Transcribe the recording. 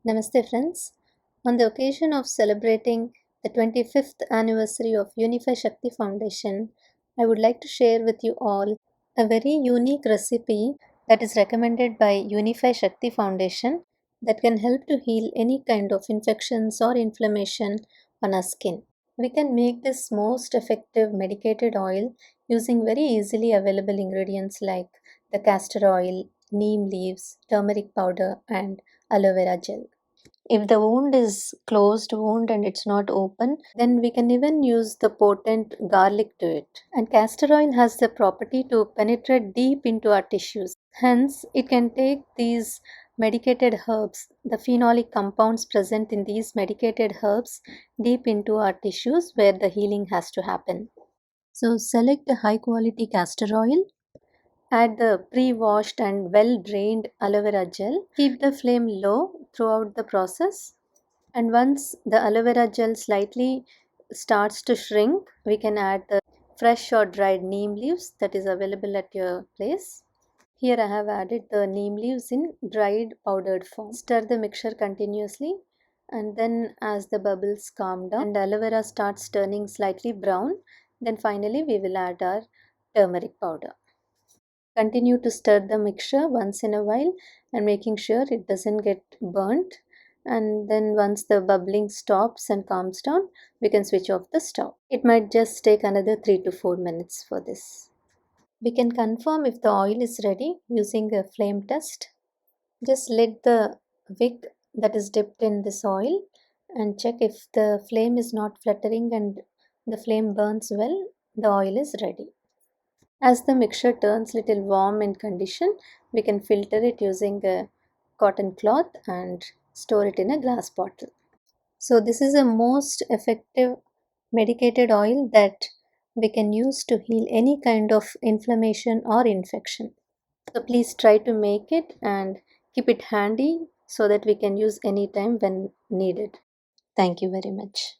Namaste, friends. On the occasion of celebrating the 25th anniversary of Uni5 Shakti Foundation, I would like to share with you all a very unique recipe that is recommended by Uni5 Shakti Foundation that can help to heal any kind of infections or inflammation on our skin. We can make this most effective medicated oil using very easily available ingredients like the castor oil, neem leaves, turmeric powder, and aloe vera gel. If the wound is closed wound and it's not open, then we can even use the potent garlic to it. And castor oil has the property to penetrate deep into our tissues. Hence, it can take these medicated herbs, the phenolic compounds present in these medicated herbs, deep into our tissues where the healing has to happen. So, select a high quality castor oil. Add the pre-washed and well-drained aloe vera gel. Keep the flame low throughout the process. And once the aloe vera gel slightly starts to shrink, we can add the fresh or dried neem leaves that is available at your place. Here I have added the neem leaves in dried powdered form. Stir the mixture continuously, and then as the bubbles calm down and aloe vera starts turning slightly brown, then finally we will add our turmeric powder. Continue to stir the mixture once in a while and making sure it doesn't get burnt. And then once the bubbling stops and calms down, we can switch off the stove. It might just take another 3 to 4 minutes for this. We can confirm if the oil is ready using a flame test. Just let the wick that is dipped in this oil and check if the flame is not fluttering and the flame burns well, the oil is ready. As the mixture turns little warm in condition, we can filter it using a cotton cloth and store it in a glass bottle. So this is a most effective medicated oil that we can use to heal any kind of inflammation or infection. So please try to make it and keep it handy so that we can use anytime when needed. Thank you very much.